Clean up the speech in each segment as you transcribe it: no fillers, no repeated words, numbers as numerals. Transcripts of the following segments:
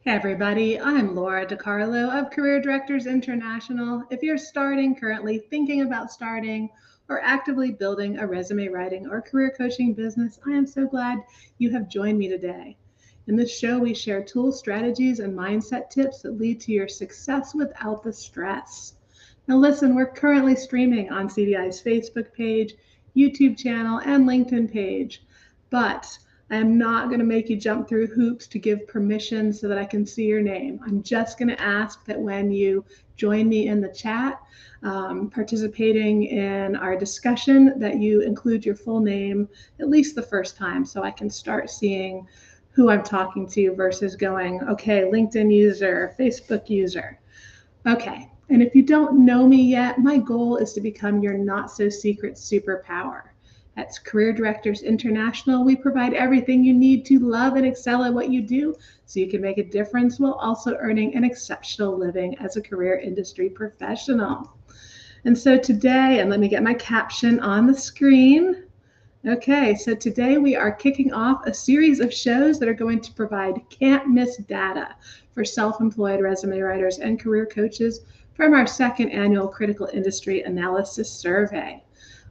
Hey everybody, I'm Laura DeCarlo of Career Directors International. If you're starting, currently thinking about starting, or actively building a resume writing or career coaching business, I am so glad you have joined me today. In this show, we share tools, strategies, and mindset tips that lead to your success without the stress. Now listen, we're currently streaming on CDI's Facebook page, YouTube channel, and LinkedIn page, but I am not going to make you jump through hoops to give permission so that I can see your name. I'm just going to ask that when you join me in the chat, participating in our discussion, that you include your full name at least the first time so I can start seeing who I'm talking to versus going, okay, LinkedIn user, Facebook user. Okay, and if you don't know me yet, my goal is to become your not so secret superpower. At Career Directors International, we provide everything you need to love and excel at what you do so you can make a difference while also earning an exceptional living as a career industry professional. And so today, and let me get my caption on the screen. Okay, so today we are kicking off a series of shows that are going to provide can't miss data for self-employed resume writers and career coaches from our second annual Critical Industry Analysis Survey.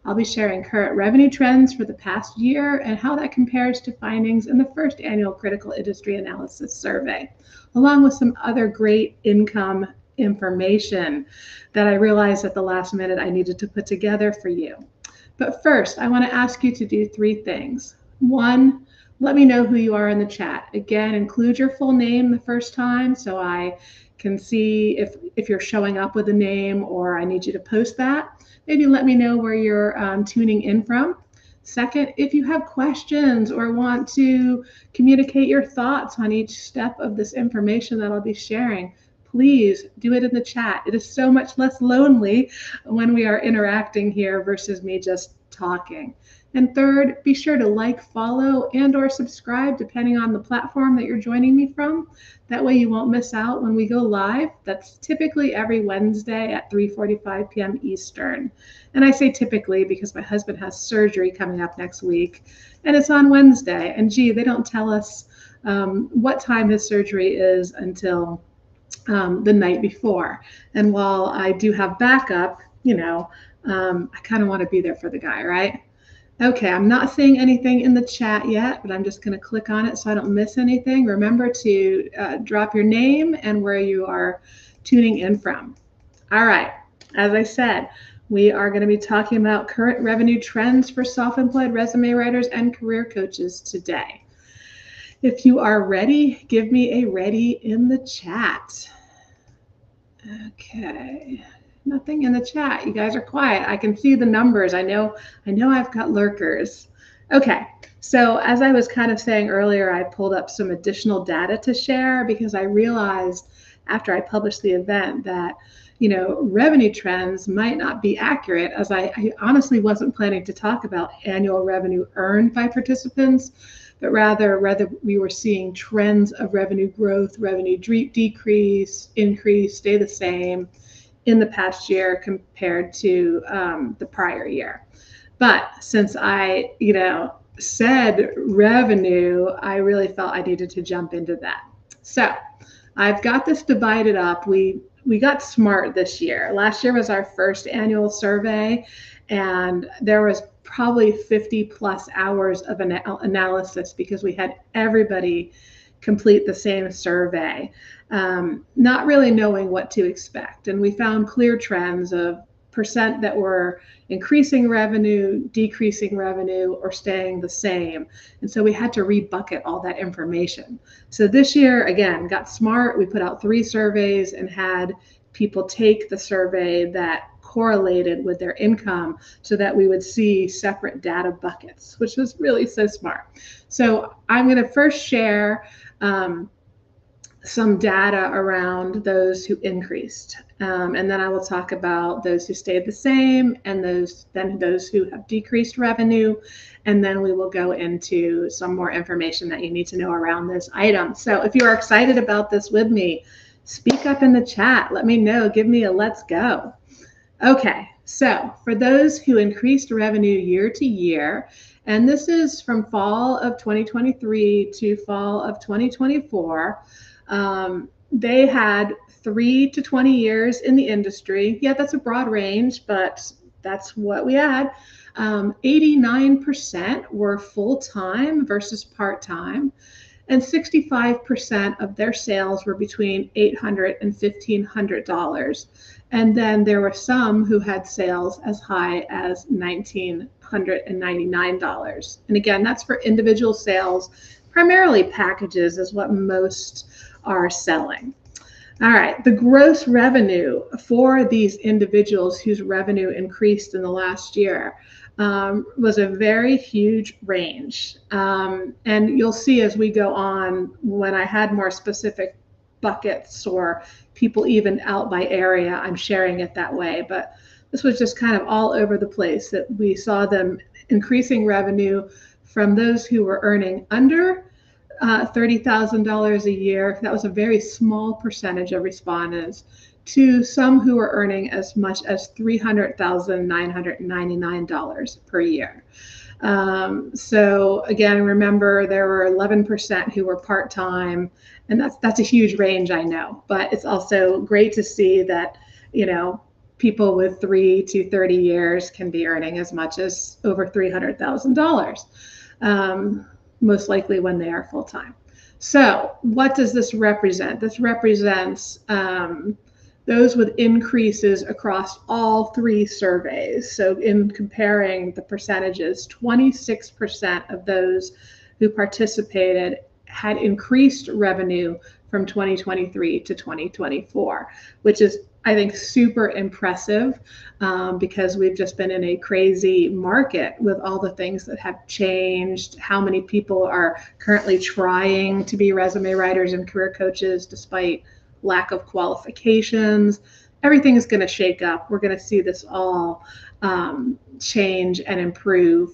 I'll be sharing current revenue trends for the past year and how that compares to findings in the first annual Critical Industry Analysis Survey, along with some other great income information that I realized at the last minute I needed to put together for you. But first, I want to ask you to do three things. One, let me know who you are in the chat. Again, include your full name the first time so I can see if you're showing up with a name or I need you to post that. Maybe let me know where you're tuning in from. Second, if you have questions or want to communicate your thoughts on each step of this information that I'll be sharing, please do it in the chat. It is so much less lonely when we are interacting here versus me just talking. And third, be sure to like, follow, and or subscribe depending on the platform that you're joining me from. That way you won't miss out when we go live. That's typically every Wednesday at 3:45 p.m. Eastern. And I say typically because my husband has surgery coming up next week, and it's on Wednesday. And gee, they don't tell us what time his surgery is until the night before. And while I do have backup, I kind of want to be there for the guy, right? Okay, I'm not seeing anything in the chat yet, but I'm just going to click on it so I don't miss anything. Remember to drop your name and where you are tuning in from. All right, as I said, we are going to be talking about current revenue trends for self-employed resume writers and career coaches today. If you are ready, give me a ready in the chat. Okay, nothing in the chat. You guys are quiet. I can see the numbers. I know I've got lurkers. Okay, so as I was kind of saying earlier, I pulled up some additional data to share because I realized after I published the event that revenue trends might not be accurate, as I honestly wasn't planning to talk about annual revenue earned by participants, but rather we were seeing trends of revenue growth, revenue decrease, increase, stay the same in the past year compared to the prior year. But since I, said revenue, I really felt I needed to jump into that. So I've got this divided up. We got smart this year. Last year was our first annual survey, and there was probably 50 plus hours of analysis because we had everybody complete the same survey, not really knowing what to expect. And we found clear trends of percent that were increasing revenue, decreasing revenue, or staying the same. And so we had to rebucket all that information. So this year, again, got smart. We put out 3 surveys and had people take the survey that correlated with their income so that we would see separate data buckets, which was really so smart. So I'm going to first share some data around those who increased. And then I will talk about those who stayed the same and those who have decreased revenue. And then we will go into some more information that you need to know around this item. So if you are excited about this with me, speak up in the chat. Let me know. Give me a let's go. Okay, so for those who increased revenue year to year, and this is from fall of 2023 to fall of 2024, They had 3 to 20 years in the industry. Yeah, that's a broad range, but that's what we had. 89% were full-time versus part-time, and 65% of their sales were between $800 and $1,500. And then there were some who had sales as high as $1,999. And again, that's for individual sales. Primarily packages is what most are selling. All right, the gross revenue for these individuals whose revenue increased in the last year was a very huge range. And you'll see as we go on, when I had more specific buckets or people even out by area, I'm sharing it that way. But this was just kind of all over the place that we saw them increasing revenue from those who were earning under $30,000 a year. That was a very small percentage of respondents, to some who were earning as much as $300,999 per year. So again, remember there were 11% who were part-time, and that's a huge range, I know, but it's also great to see that, you know, people with 3 to 30 years can be earning as much as over $300,000. Most likely when they are full-time. So what does this represent? This represents those with increases across all 3 surveys. So in comparing the percentages, 26% of those who participated had increased revenue from 2023 to 2024, which is, I think, super impressive because we've just been in a crazy market with all the things that have changed, how many people are currently trying to be resume writers and career coaches despite lack of qualifications. Everything is going to shake up. We're going to see this all change and improve.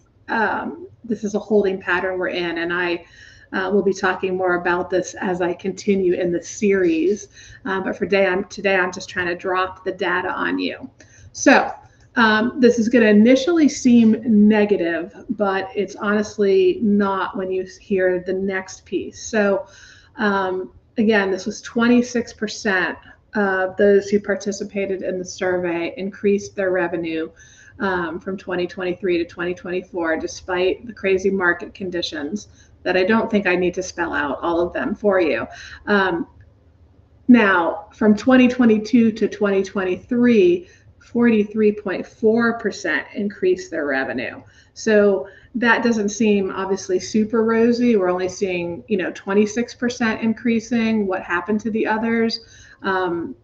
This is a holding pattern we're in, and I we'll be talking more about this as I continue in the series. But for today, I'm just trying to drop the data on you. So this is going to initially seem negative, but it's honestly not when you hear the next piece. So again, this was 26% of those who participated in the survey increased their revenue from 2023 to 2024, despite the crazy market conditions that I don't think I need to spell out all of them for you. Now, from 2022 to 2023, 43.4% increased their revenue. So that doesn't seem obviously super rosy. We're only seeing, 26% increasing. What happened to the others?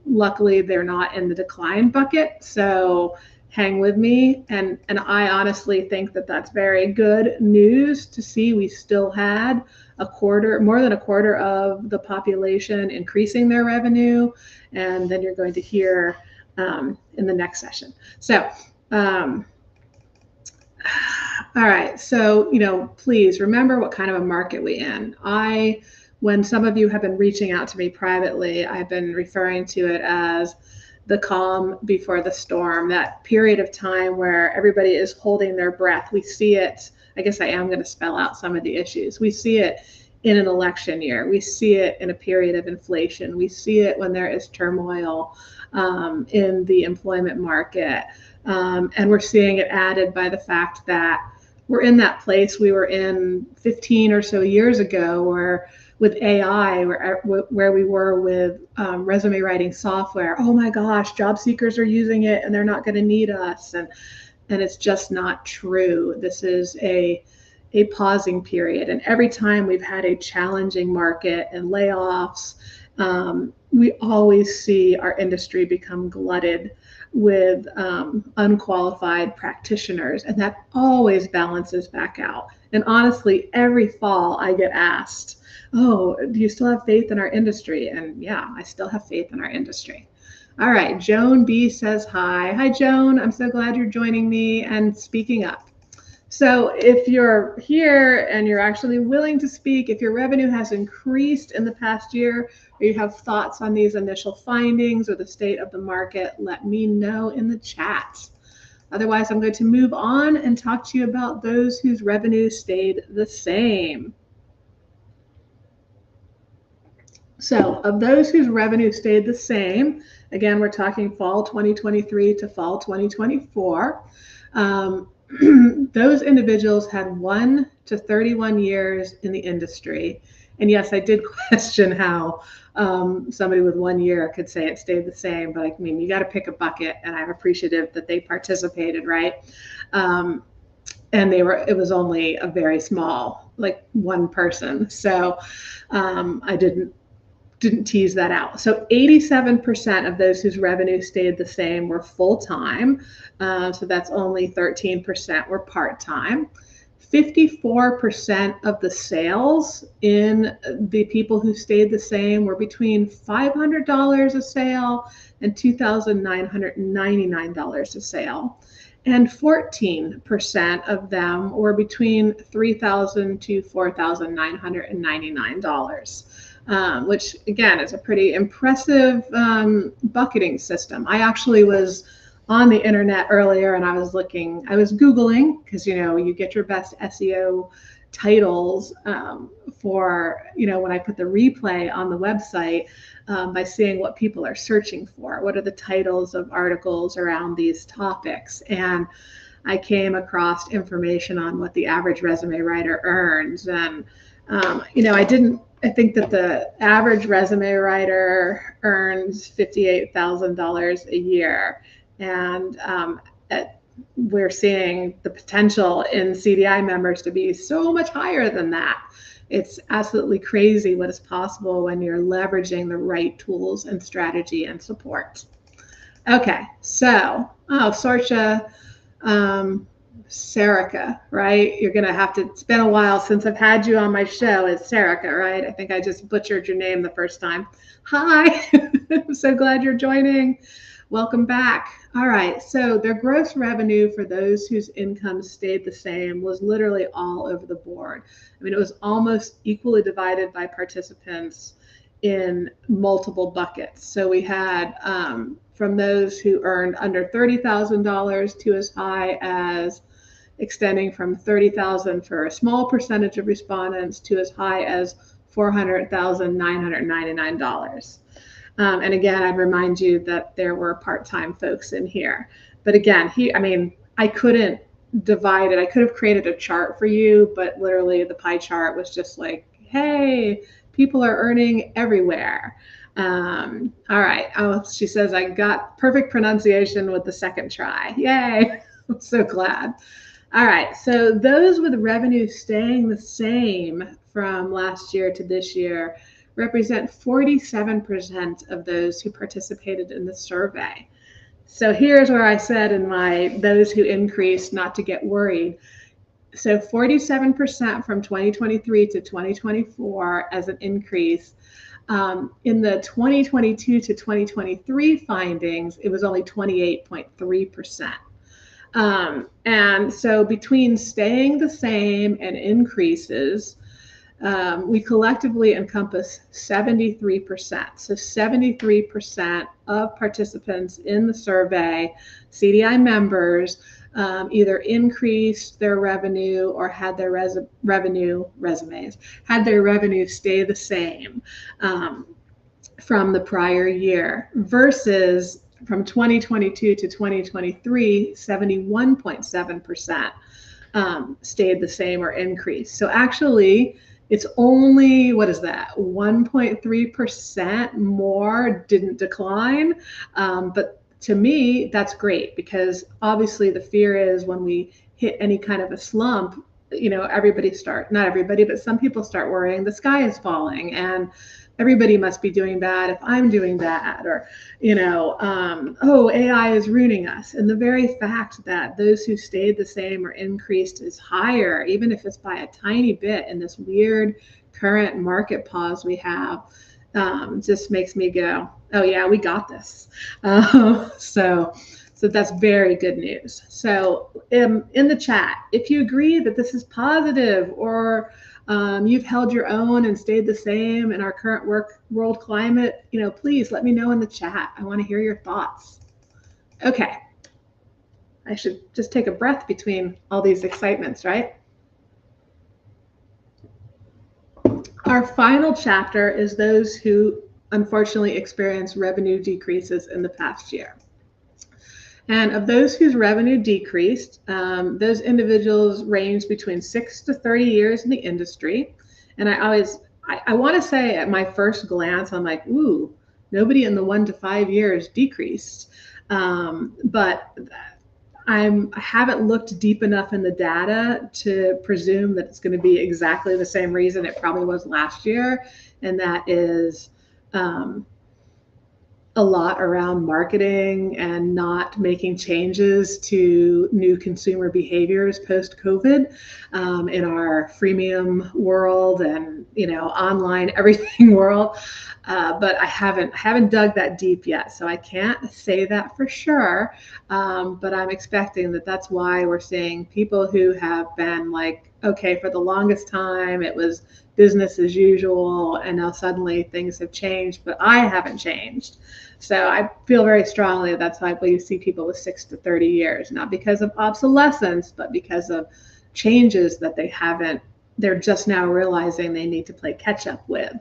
Luckily, they're not in the decline bucket. So hang with me. And I honestly think that that's very good news to see. We still had more than a quarter of the population increasing their revenue. And then you're going to hear in the next session. So, all right. So, please remember what kind of a market we're in. When some of you have been reaching out to me privately, I've been referring to it as the calm before the storm, that period of time where everybody is holding their breath. We see it. I guess I am going to spell out some of the issues. We see it in an election year. We see it in a period of inflation. We see it when there is turmoil in the employment market. And we're seeing it added by the fact that we're in that place we were in 15 or so years ago, where with AI, where we were with resume writing software. Oh my gosh, job seekers are using it and they're not going to need us. And it's just not true. This is a pausing period. And every time we've had a challenging market and layoffs, we always see our industry become glutted with unqualified practitioners, and that always balances back out. And honestly, every fall I get asked, oh, do you still have faith in our industry? And yeah, I still have faith in our industry. All right, Joan B says hi. Hi, Joan. I'm so glad you're joining me and speaking up. So if you're here and you're actually willing to speak, if your revenue has increased in the past year, or you have thoughts on these initial findings or the state of the market, let me know in the chat. Otherwise, I'm going to move on and talk to you about those whose revenue stayed the same. So of those whose revenue stayed the same, again, we're talking fall 2023 to fall 2024, those individuals had 1 to 31 years in the industry. And yes, I did question how somebody with 1 year could say it stayed the same, but I mean, you got to pick a bucket, and I'm appreciative that they participated, right? And it was only a very small, like one person. So I didn't tease that out. So 87% of those whose revenue stayed the same were full-time. So that's only 13% were part-time. 54% of the sales in the people who stayed the same were between $500 a sale and $2,999 a sale. And 14% of them were between $3,000 to $4,999. Which again is a pretty impressive bucketing system. I actually was on the internet earlier and I was Googling, because you get your best SEO titles for when I put the replay on the website by seeing what people are searching for. What are the titles of articles around these topics? And I came across information on what the average resume writer earns. And I think that the average resume writer earns $58,000 a year. And we're seeing the potential in CDI members to be so much higher than that. It's absolutely crazy what is possible when you're leveraging the right tools and strategy and support. Okay, so, Sorcha, Serica, right? You're going to have to, it's been a while since I've had you on my show. It's Serica, right? I think I just butchered your name the first time. Hi, I'm so glad you're joining. Welcome back. All right, so their gross revenue for those whose income stayed the same was literally all over the board. I mean, it was almost equally divided by participants in multiple buckets. So we had from those who earned under $30,000 to as high as extending from $30,000 for a small percentage of respondents to as high as $400,999. And again, I'd remind you that there were part-time folks in here. But again, I couldn't divide it. I could have created a chart for you, but literally the pie chart was just like, hey, people are earning everywhere. All right. Oh, she says, I got perfect pronunciation with the second try. Yay. I'm so glad. All right. So those with revenue staying the same from last year to this year represent 47% of those who participated in the survey. So here's where I said in my those who increased not to get worried. So 47% from 2023 to 2024 as an increase. In the 2022 to 2023 findings, it was only 28.3%. And so between staying the same and increases, we collectively encompass 73%. So 73% of participants in the survey, CDI members, either increased their revenue or had their revenue stay the same from the prior year, versus from 2022 to 2023, 71.7% stayed the same or increased. So actually, it's only, 1.3% more didn't decline. But to me, that's great, because obviously the fear is when we hit any kind of a slump, not everybody, but some people start worrying the sky is falling and everybody must be doing bad if I'm doing bad, or, AI is ruining us. And the very fact that those who stayed the same or increased is higher, even if it's by a tiny bit in this weird current market pause we have, just makes me go, oh yeah, we got this. So that's very good news. So in the chat, if you agree that this is positive, or you've held your own and stayed the same in our current world climate, please let me know in the chat. I want to hear your thoughts. Okay. I should just take a breath between all these excitements, right? All Our final chapter is those who unfortunately experienced revenue decreases in the past year. And of those whose revenue decreased, those individuals range between 6 to 30 years in the industry. And I want to say at my first glance, I'm like, ooh, nobody in the 1 to 5 years decreased. But I haven't looked deep enough in the data to presume that it's going to be exactly the same reason it probably was last year. And that is a lot around marketing and not making changes to new consumer behaviors post-COVID in our freemium world and online everything world. But I haven't dug that deep yet, so I can't say that for sure. But I'm expecting that that's why we're seeing people who have been like, okay, for the longest time it was business as usual, and now suddenly things have changed, but I haven't changed. So I feel very strongly that's why you see people with 6 to 30 years, not because of obsolescence, but because of changes that they're just now realizing they need to play catch up with.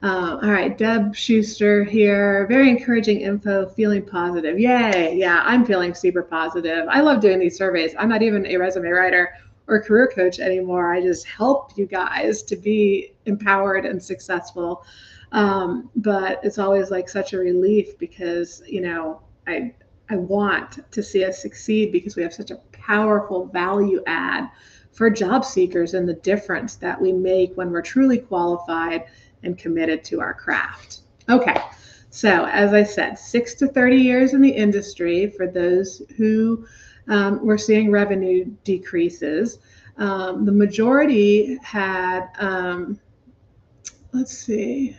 All right, Deb Schuster here. Very encouraging info, feeling positive. Yay. Yeah, I'm feeling super positive. I love doing these surveys. I'm not even a resume writer or career coach anymore. I just help you guys to be empowered and successful. But it's always like such a relief because, I want to see us succeed because we have such a powerful value add for job seekers and the difference that we make when we're truly qualified and committed to our craft. Okay. So as I said, 6 to 30 years in the industry for those who we're seeing revenue decreases. The majority had, let's see.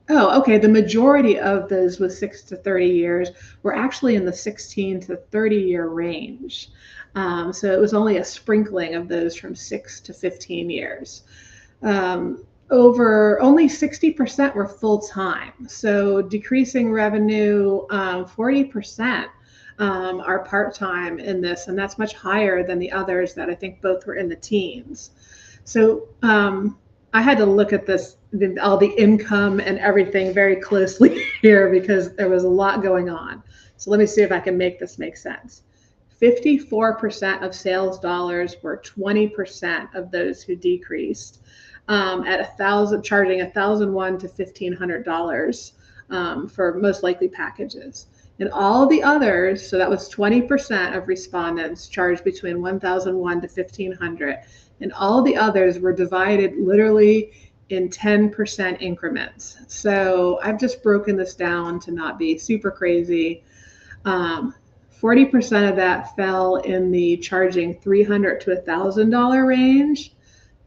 Oh, okay. The majority of those with 6 to 30 years were actually in the 16 to 30 year range. So it was only a sprinkling of those from 6 to 15 years. Only 60% were full-time. So decreasing revenue, 40% are part-time in this, and that's much higher than the others that I think both were in the teens. So I had to look at all the income and everything very closely here because there was a lot going on. So let me see if I can make this make sense. 54% of sales dollars were 20% of those who decreased at charging $1,001 to $1,500 for most likely packages. And all the others, so that was 20% of respondents charged between $1,001 to $1,500. And all the others were divided literally in 10% increments. So I've just broken this down to not be super crazy. 40% of that fell in the charging $300 to $1,000 range,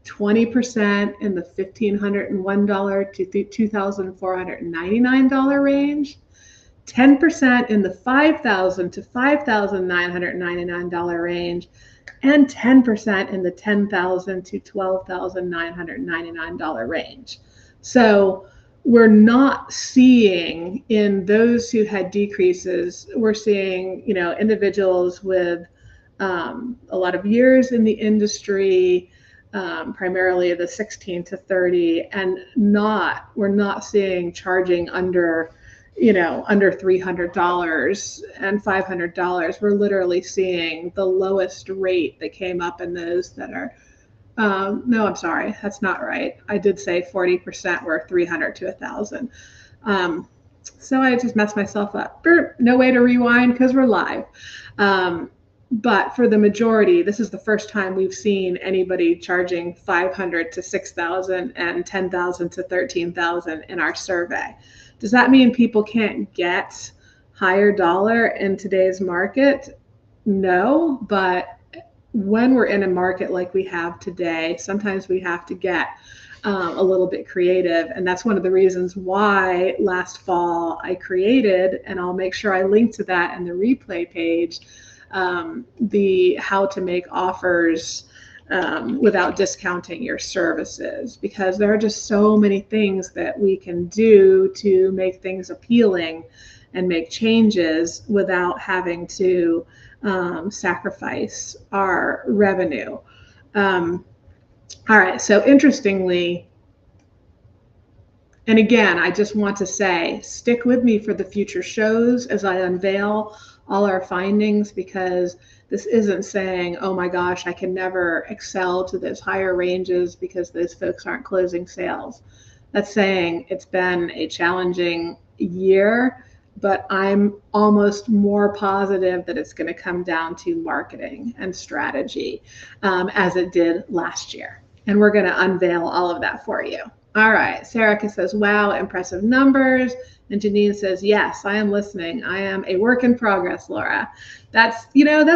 20% in the $1,501 to $2,499 range, 10% in the $5,000 to $5,999 range, and 10% in the $10,000 to $12,999 range. So we're not seeing in those who had decreases, we're seeing, individuals with a lot of years in the industry, primarily the 16 to 30, and we're not seeing charging under $300 and $500. We're literally seeing the lowest rate that came up in those that are, no, I'm sorry, that's not right. I did say 40% were $300 to $1,000. So I just messed myself up. No way to rewind because we're live. But for the majority, this is the first time we've seen anybody charging $500 to $6,000 and $10,000 to $13,000 in our survey. Does that mean people can't get higher dollar in today's market? No, but when we're in a market like we have today, sometimes we have to get a little bit creative. And that's one of the reasons why last fall I created, and I'll make sure I link to that in the replay page, the how to make offers without discounting your services, because there are just so many things that we can do to make things appealing and make changes without having to sacrifice our revenue. All right, so interestingly, And again, I just want to say, stick with me for the future shows as I unveil all our findings, because this isn't saying, oh my gosh, I can never excel to those higher ranges because those folks aren't closing sales. That's saying it's been a challenging year, but I'm almost more positive that it's going to come down to marketing and strategy, as it did last year. And we're going to unveil all of that for you. All right. Sarika says, wow, impressive numbers. And Janine says, yes, I am listening. I am a work in progress, Laura. That's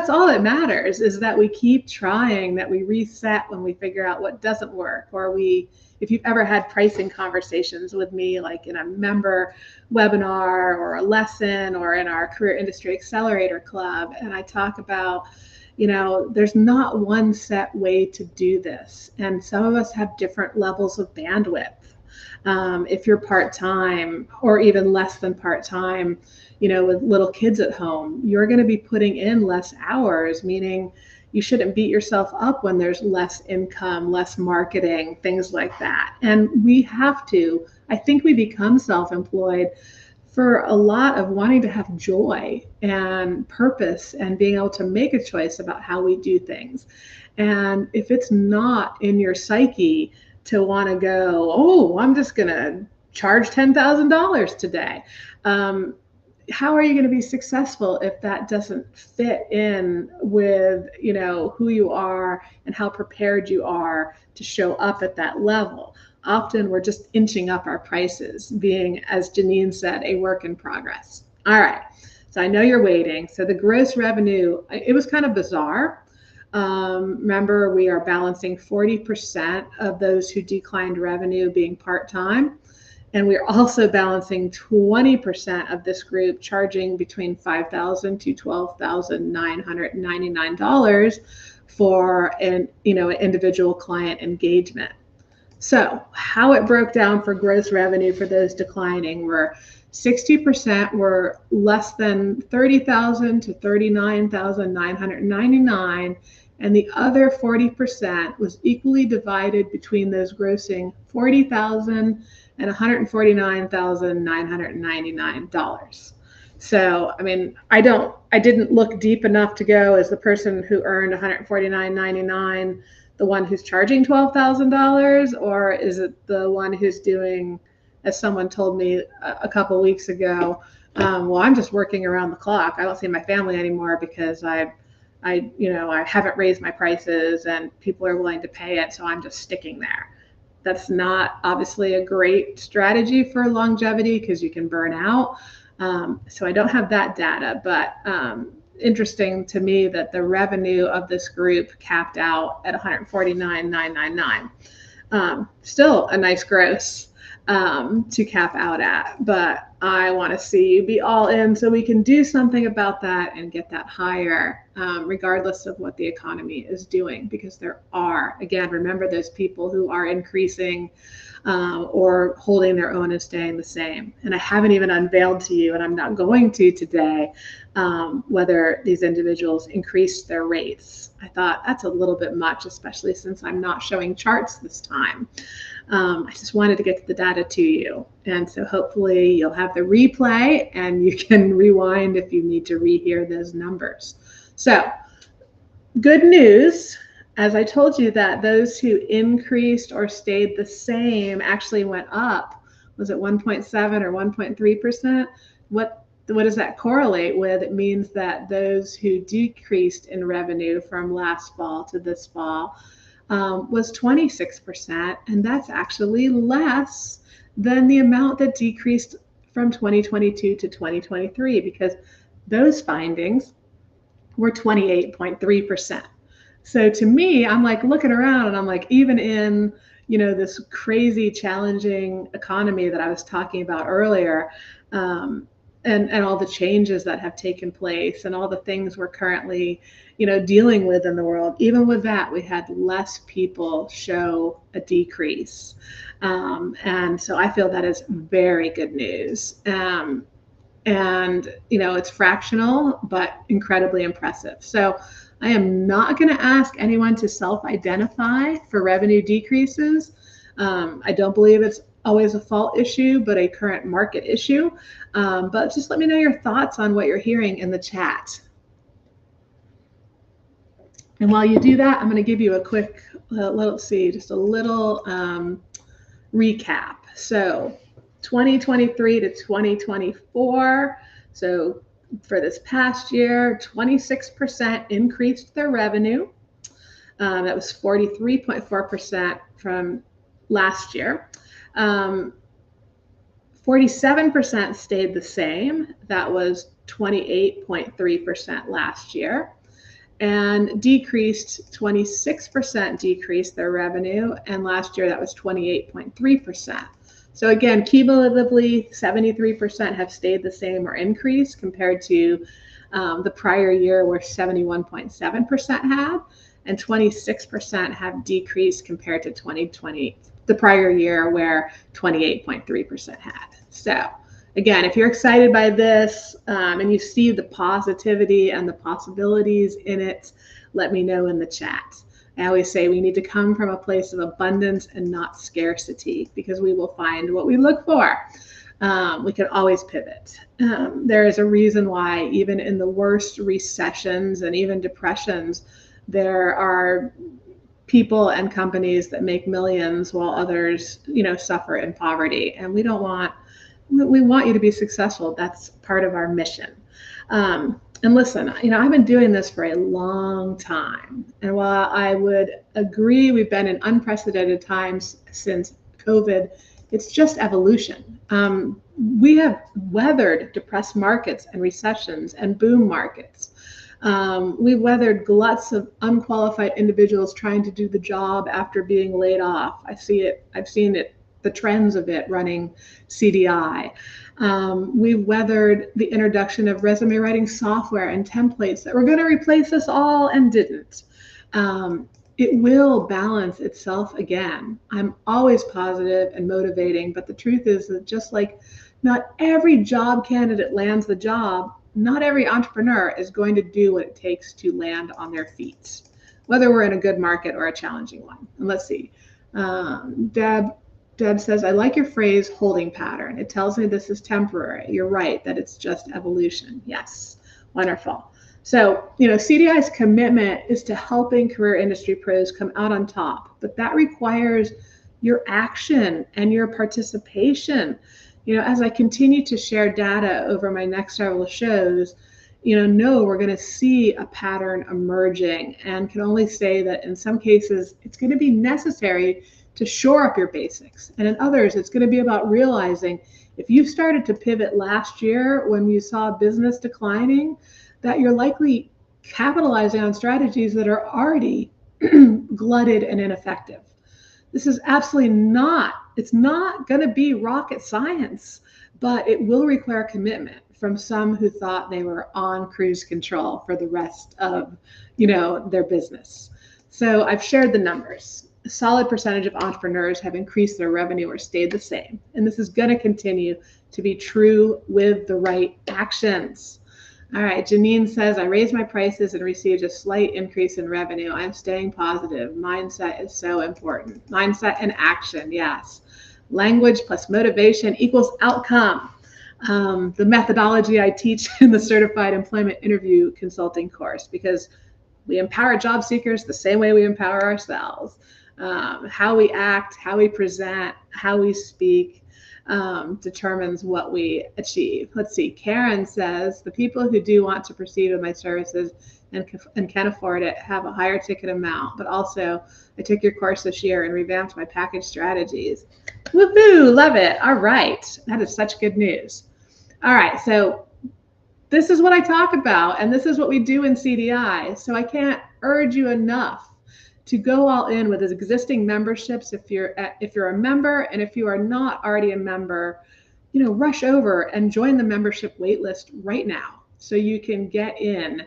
all that matters, is that we keep trying, that we reset when we figure out what doesn't work, or if you've ever had pricing conversations with me, like in a member webinar or a lesson or in our Career Industry Accelerator Club, and I talk about, there's not one set way to do this. And some of us have different levels of bandwidth. If you're part-time or even less than part-time, with little kids at home, you're going to be putting in less hours, meaning you shouldn't beat yourself up when there's less income, less marketing, things like that. And I think we become self-employed for a lot of wanting to have joy and purpose and being able to make a choice about how we do things. And if it's not in your psyche to want to go, oh, I'm just going to charge $10,000 today, how are you going to be successful if that doesn't fit in with, who you are and how prepared you are to show up at that level? Often we're just inching up our prices, being, as Janine said, a work in progress. All right. So I know you're waiting. So the gross revenue, it was kind of bizarre. Remember, we are balancing 40% of those who declined revenue being part-time. And we're also balancing 20% of this group charging between $5,000 to $12,999 for an individual client engagement. So how it broke down for gross revenue for those declining were 60% were less than $30,000 to $39,999, and the other 40% was equally divided between those grossing $40,000 and $149,999. So, I didn't look deep enough to go, is the person who earned $149.99 the one who's charging $12,000, or is it the one who's doing, as someone told me a couple weeks ago, well, I'm just working around the clock. I don't see my family anymore because I haven't raised my prices and people are willing to pay it, so I'm just sticking there. That's not obviously a great strategy for longevity because you can burn out. So I don't have that data, but interesting to me that the revenue of this group capped out at $149,999. Still a nice gross to cap out at, but I want to see you be all in so we can do something about that and get that higher, regardless of what the economy is doing, because there are, again, remember those people who are increasing or holding their own and staying the same. And I haven't even unveiled to you, and I'm not going to today, whether these individuals increased their rates. I thought that's a little bit much, especially since I'm not showing charts this time. I just wanted to get the data to you. And so hopefully you'll have the replay and you can rewind if you need to rehear those numbers. So good news, as I told you, that those who increased or stayed the same actually went up. Was it 1.7 or 1.3%? What does that correlate with? It means that those who decreased in revenue from last fall to this fall was 26%, and that's actually less than the amount that decreased from 2022 to 2023, because those findings were 28.3%. So to me, I'm like looking around and I'm like, even in, this crazy challenging economy that I was talking about earlier, and all the changes that have taken place and all the things we're currently, dealing with in the world, even with that, we had less people show a decrease. And so I feel that is very good news. And, it's fractional, but incredibly impressive. So I am not going to ask anyone to self-identify for revenue decreases. I don't believe it's always a fall issue, but a current market issue. But just let me know your thoughts on what you're hearing in the chat. And while you do that, I'm going to give you a quick, let's see, just a little recap. So 2023 to 2024. So for this past year, 26% increased their revenue. That was 43.4% from last year. 47% stayed the same. That was 28.3% last year. And decreased 26% decreased their revenue. And last year that was 28.3%. So again, cumulatively, 73% have stayed the same or increased compared to the prior year where 71.7% had, and 26% have decreased compared to 2020, the prior year where 28.3% had. So again, if you're excited by this and you see the positivity and the possibilities in it, let me know in the chat. I always say we need to come from a place of abundance and not scarcity, because we will find what we look for. We can always pivot. There is a reason why even in the worst recessions and even depressions, there are people and companies that make millions while others, suffer in poverty. And we want you to be successful. That's part of our mission. And listen, I've been doing this for a long time. And while I would agree we've been in unprecedented times since COVID, it's just evolution. We have weathered depressed markets and recessions and boom markets. We've weathered gluts of unqualified individuals trying to do the job after being laid off. I've seen it, the trends of it running CDI. We've weathered the introduction of resume writing software and templates that were going to replace us all and didn't. It will balance itself again. I'm always positive and motivating, but the truth is that just like not every job candidate lands the job, not every entrepreneur is going to do what it takes to land on their feet, whether we're in a good market or a challenging one. And let's see. Deb says, I like your phrase holding pattern. It tells me this is temporary. You're right, that it's just evolution. Yes, wonderful. So, CDI's commitment is to helping career industry pros come out on top, but that requires your action and your participation. As I continue to share data over my next several shows, we're going to see a pattern emerging, and can only say that in some cases, it's going to be necessary to shore up your basics. And in others, it's going to be about realizing if you started to pivot last year when you saw business declining, that you're likely capitalizing on strategies that are already glutted and ineffective. This is absolutely not, it's not going to be rocket science, but it will require commitment from some who thought they were on cruise control for the rest of, their business. So I've shared the numbers. A solid percentage of entrepreneurs have increased their revenue or stayed the same. And this is going to continue to be true with the right actions. All right, Janine says, I raised my prices and received a slight increase in revenue. I'm staying positive. Mindset is so important. Mindset and action, yes. Language plus motivation equals outcome. The methodology I teach in the Certified Employment Interview Consulting course, because we empower job seekers the same way we empower ourselves. How we act, how we present, how we speak determines what we achieve. Let's see. Karen says, the people who do want to proceed with my services and can afford it have a higher ticket amount, but also I took your course this year and revamped my package strategies. Woohoo, love it. All right. That is such good news. All right. So this is what I talk about, and this is what we do in CDI. So I can't urge you enough to go all in with existing memberships if you're a member, and if you are not already a member, rush over and join the membership waitlist right now so you can get in,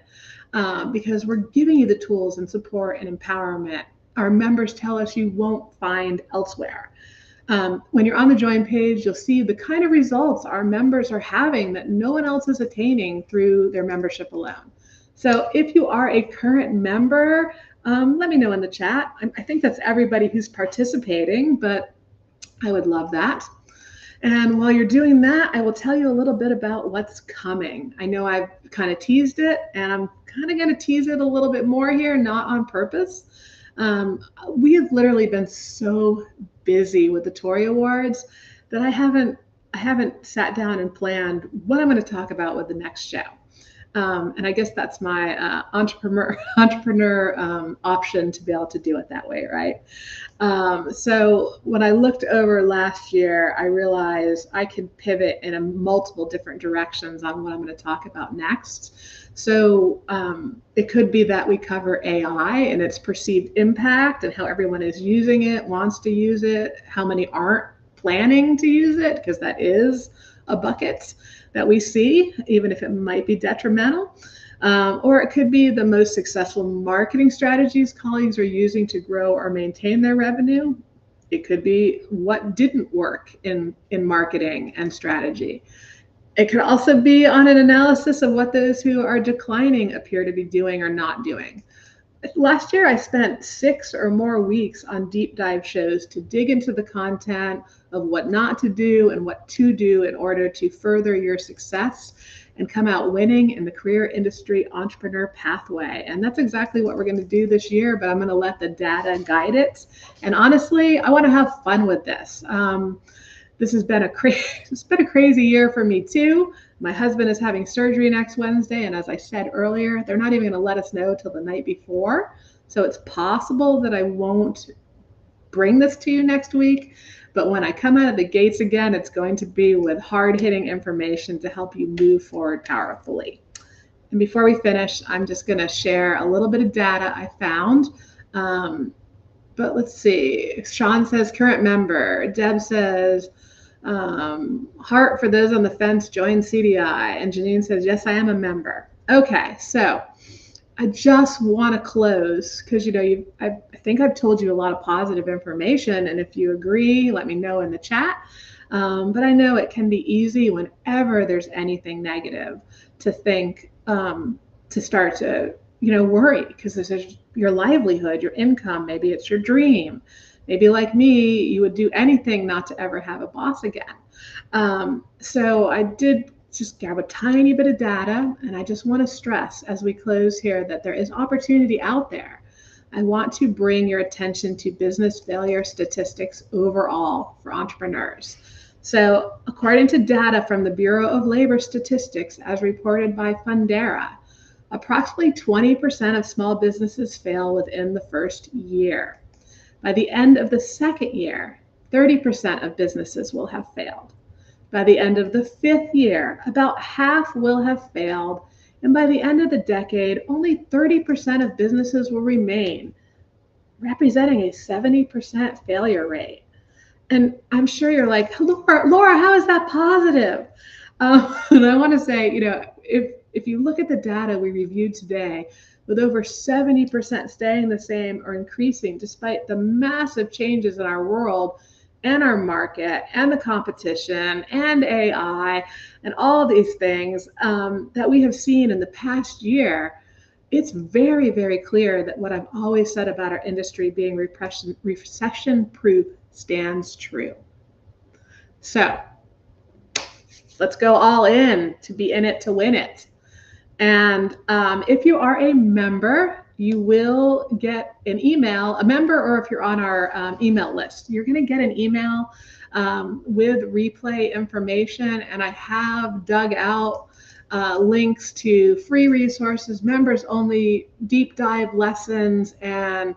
because we're giving you the tools and support and empowerment our members tell us you won't find elsewhere. When you're on the join page, you'll see the kind of results our members are having that no one else is attaining through their membership alone. So if you are a current member, let me know in the chat. I think that's everybody who's participating, but I would love that. And while you're doing that, I will tell you a little bit about what's coming. I know I've kind of teased it, and I'm kind of going to tease it a little bit more here, not on purpose. We have literally been so busy with the Tory Awards that I haven't sat down and planned what I'm going to talk about with the next show. And I guess that's my entrepreneur option to be able to do it that way, right? So when I looked over last year, I realized I could pivot in a multiple different directions on what I'm going to talk about next. So it could be that we cover AI and its perceived impact and how everyone is using it, wants to use it, how many aren't planning to use it, because that is a bucket that we see, even if it might be detrimental. Or it could be the most successful marketing strategies colleagues are using to grow or maintain their revenue. It could be what didn't work in marketing and strategy. It could also be on an analysis of what those who are declining appear to be doing or not doing. Last year, I spent 6 or more weeks on deep dive shows to dig into the content of what not to do and what to do in order to further your success and come out winning in the career industry entrepreneur pathway. And that's exactly what we're going to do this year, but I'm going to let the data guide it. And honestly, I want to have fun with this. This has been it's been a crazy year for me too. My husband is having surgery next Wednesday, and as I said earlier, they're not even going to let us know till the night before. So it's possible that I won't bring this to you next week, but when I come out of the gates again, it's going to be with hard-hitting information to help you move forward powerfully. And before we finish, I'm just going to share a little bit of data I found. But let's see. Sean says current member. Deb says heart for those on the fence, join CDI. And Janine says, yes, I am a member. Okay, so I just want to close because, I think I've told you a lot of positive information. And if you agree, let me know in the chat. But I know it can be easy whenever there's anything negative to think, to start to, worry, because this is your livelihood, your income. Maybe it's your dream. Maybe like me, you would do anything not to ever have a boss again. So I did just grab a tiny bit of data, and I just want to stress as we close here that there is opportunity out there. I want to bring your attention to business failure statistics overall for entrepreneurs. So according to data from the Bureau of Labor Statistics, as reported by Fundera, approximately 20% of small businesses fail within the first year. By the end of the second year, 30% of businesses will have failed. By the end of the 5th year, about half will have failed. And by the end of the decade, only 30% of businesses will remain, representing a 70% failure rate. And I'm sure you're like, Laura, how is that positive? And I want to say, if you look at the data we reviewed today, with over 70% staying the same or increasing despite the massive changes in our world and our market and the competition and AI and all these things that we have seen in the past year, it's very, very clear that what I've always said about our industry being recession-proof stands true. So let's go all in to be in it to win it. And if you are a member, you will get an email, a member, or if you're on our email list, you're going to get an email with replay information. And I have dug out links to free resources, members only, deep dive lessons, and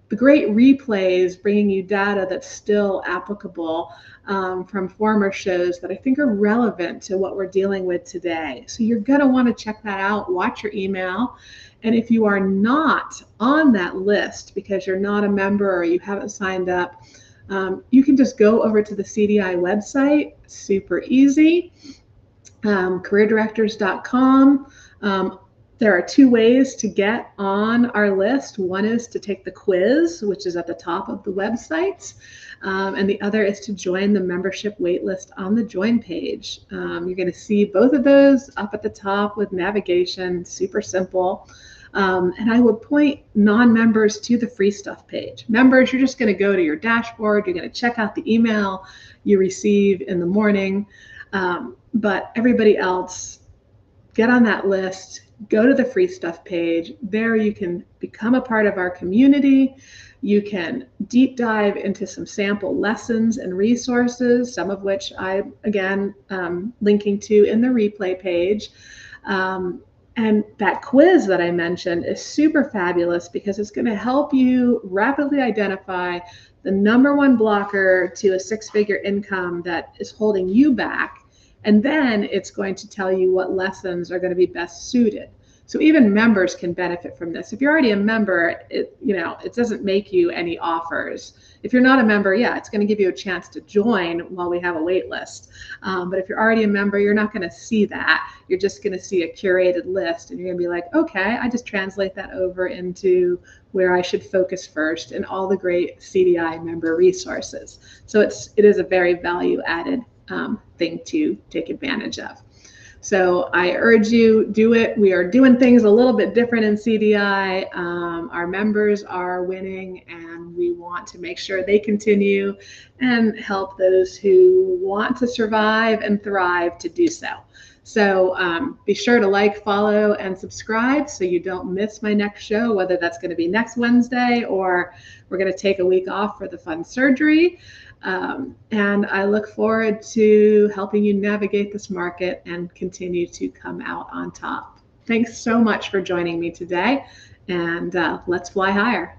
the great replays bringing you data that's still applicable from former shows that I think are relevant to what we're dealing with today. So you're going to want to check that out, watch your email. And if you are not on that list because you're not a member or you haven't signed up, you can just go over to the CDI website, super easy, careerdirectors.com. There are 2 ways to get on our list. One is to take the quiz, which is at the top of the website, and the other is to join the membership waitlist on the join page. You're going to see both of those up at the top with navigation, super simple. And I would point non-members to the free stuff page. Members, you're just going to go to your dashboard. You're going to check out the email you receive in the morning. But everybody else, get on that list, go to the free stuff page. There you can become a part of our community. You can deep dive into some sample lessons and resources, some of which I, again, linking to in the replay page. And that quiz that I mentioned is super fabulous because it's going to help you rapidly identify the #1 blocker to a 6-figure income that is holding you back. And then it's going to tell you what lessons are going to be best suited. So even members can benefit from this. If you're already a member, it doesn't make you any offers. If you're not a member, yeah, it's going to give you a chance to join while we have a wait list. But if you're already a member, you're not going to see that. You're just going to see a curated list, and you're going to be like, okay, I just translate that over into where I should focus first and all the great CDI member resources. So it is a very value-added thing to take advantage of. So I urge you, do it. We are doing things a little bit different in CDI. Our members are winning, and we want to make sure they continue and help those who want to survive and thrive to do so. So be sure to like, follow, and subscribe so you don't miss my next show, whether that's going to be next Wednesday or we're going to take a week off for the fun surgery. And I look forward to helping you navigate this market and continue to come out on top. Thanks so much for joining me today, and let's fly higher.